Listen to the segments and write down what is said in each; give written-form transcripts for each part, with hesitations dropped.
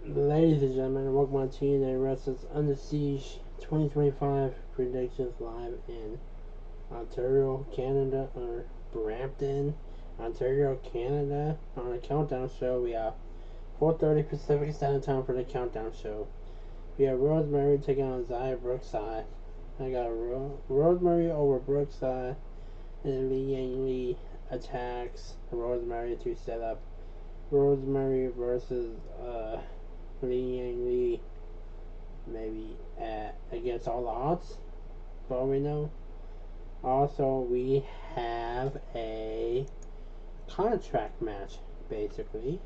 Ladies and gentlemen, welcome to TNA Wrestling's Under Siege 2025 predictions live in Ontario, Canada, or Brampton, Ontario, Canada. On the countdown show, we have 4:30 Pacific Standard Time for the countdown show. We have Rosemary taking on Zaya Brookside. I got Rosemary over Brookside, and Lee Yang Lee attacks Rosemary to set up Rosemary versus Lee Yang Lee, maybe against all odds, for all we know. Also, we have a contract match, basically.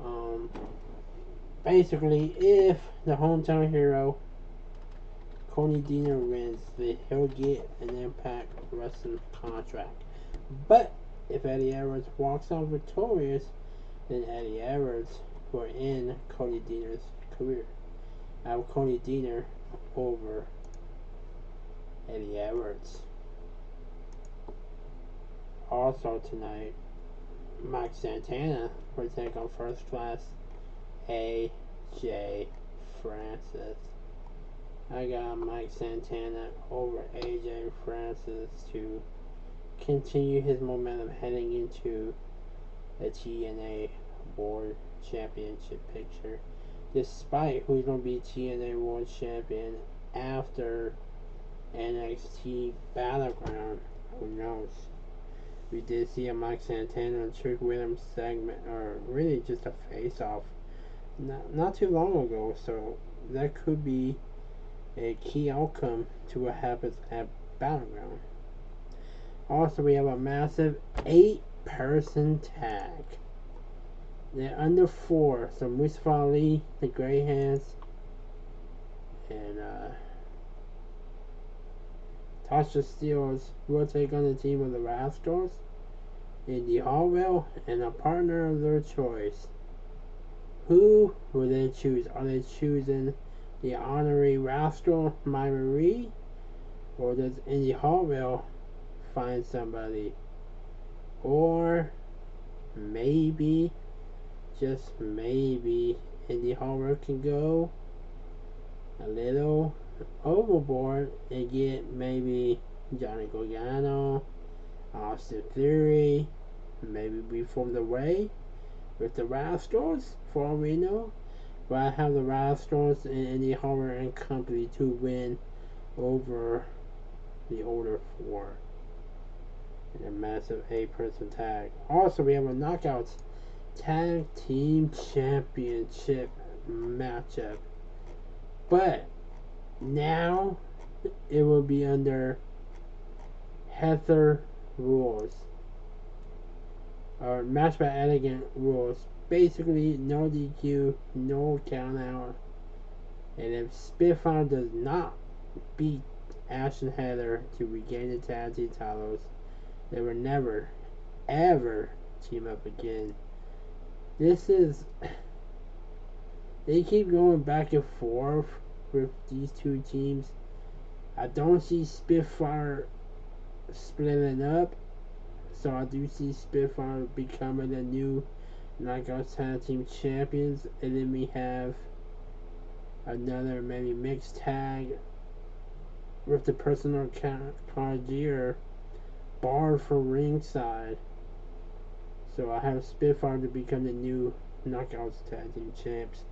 Um, Basically, if the hometown hero Cody Deaner wins, then he'll get an Impact Wrestling contract. But if Eddie Edwards walks out victorious, then Eddie Edwards will end Cody Deaner's career. I have Cody Deaner over Eddie Edwards. Also tonight, Mike Santana will take on First Class AJ Francis. I got Mike Santana over AJ Francis to continue his momentum heading into the TNA World Championship picture. Despite who's going to be TNA World Champion after NXT Battleground, who knows? We did see a Mike Santana and Trick Williams segment, or really just a face-off, not too long ago. So that could be a key outcome to what happens at Battleground. Also, we have a massive 8-person tag. They're under 4, so Mustafa Ali, the Grey Hands, and Tasha Steelz will take on the team of the Rascals, Indy Hartwell, and a partner of their choice. Who will they choose? Are they choosing the honorary Rascal, My Marie, or does Indy Hartwell find somebody? Or maybe, just maybe, Indy Hartwell can go a little overboard and get maybe Johnny Gargano, Austin Theory, maybe be from the way with the Rascals, for all we know. But I have the Rascals and Indy Hartwell and company to win over the older 4 in a massive 8-person tag. Also, we have a Knockouts Tag Team Championship matchup. But now it will be under Heather rules, or match by elegant rules. Basically, no DQ, no count out, and if Spitfire does not beat Ash and Heather to regain the tag team titles, they will never, ever team up again. They keep going back and forth with these two teams. I don't see Spitfire splitting up, so I do see Spitfire becoming the new Knockouts Tag Team Champions, and then we have another maybe mixed tag with the personal Cardier barred from ringside. So I have Spitfire to become the new Knockouts Tag Team Champs.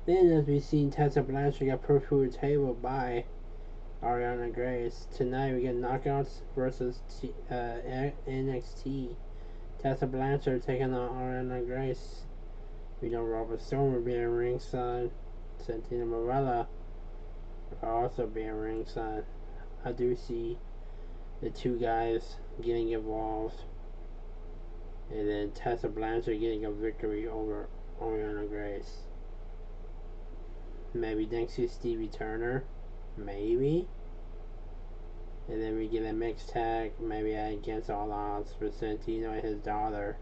Then, as we've seen, Tessa Blanchard got put through a table by Ariana Grace. Tonight we get Knockouts versus NXT. Tessa Blanchard taking on Ariana Grace. We know Robert Stone will be at ringside. Santina Marella will also be at ringside. I do see the two guys getting involved, and then Tessa Blanchard getting a victory over Ariana Grace. Maybe next to Stevie Turner, maybe. And then we get a mixed tag, maybe against all odds, for Santino and his daughter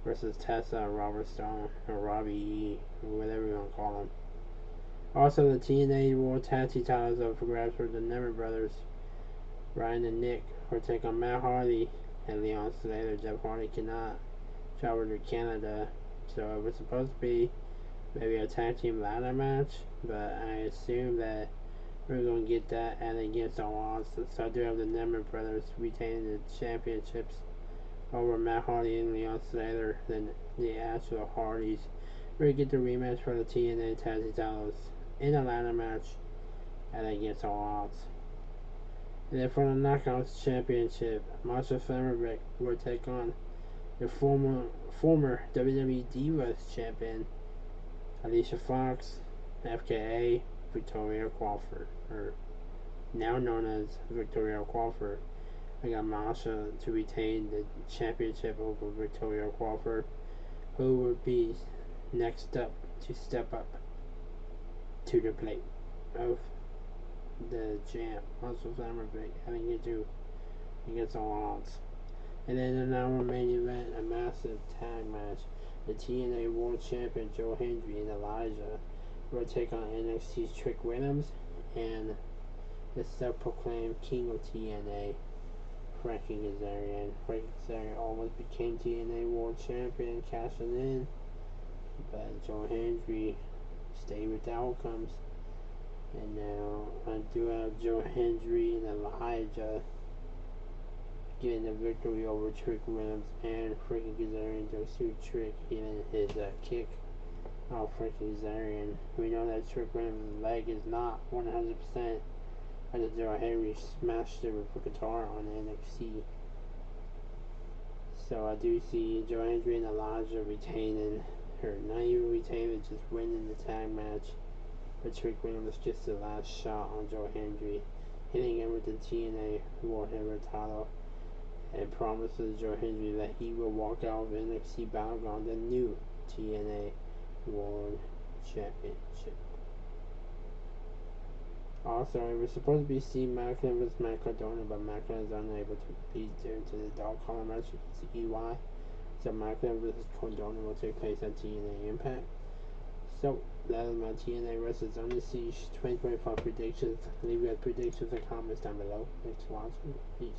versus Tessa and Robert Stone, or Robbie E, or whatever you want to call him. Also, the TNA World Tag Team titles up for grabs for the Nemeth brothers. Ryan and Nick will take on Matt Hardy and Leon Slater. Jeff Hardy cannot travel to Canada So it was supposed to be maybe a tag team ladder match, but I assume that we're going to get that and against all odds. So I do have the Nemeth brothers retaining the championships over Matt Hardy and Leon Slater than the actual Hardys. We get the rematch for the TNA Tag Team titles in a ladder match and against all odds. And then for the Knockouts Championship, Masha Slamovich will take on the former WWE Divas champion Alicia Fox, FKA Victoria Crawford, or now known as Victoria Crawford. I got Masha to retain the championship over Victoria Crawford, who would be next up to step up to the plate of the champ, Masha Slamovich, having to do against all odds. And then in our main event, a massive tag match. The TNA World Champion Joe Hendry and Elijah will take on NXT's Trick Williams and the self-proclaimed King of TNA, Frankie Kazarian. Frankie Kazarian almost became TNA World Champion, cashing in, but Joe Hendry stayed with the outcomes. And now I do have Joe Hendry and Elijah getting the victory over Trick Williams and Frankie Kazarian thanks to Trick hitting his kick off Frankie Kazarian. We know that Trick Williams' leg is not 100%, as Joe Hendry smashed it with a guitar on NXT. So I do see Joe Hendry and Elijah retaining, or not even retaining, just winning the tag match. But Trick Williams just the last shot on Joe Hendry, hitting him with the TNA World Heavyweight title, and promises Joe Hendry that he will walk out of NXT Battleground the new TNA World Championship. Also, it was supposed to be Steve Macklin vs. Matt Cardona, but Macklin is unable to compete due to the dog collar match against EY. So Macklin vs. Cardona will take place at TNA Impact. So, that is my TNA vs. Under Siege 2025 predictions. Leave your predictions and comments down below. Thanks for watching. Peace.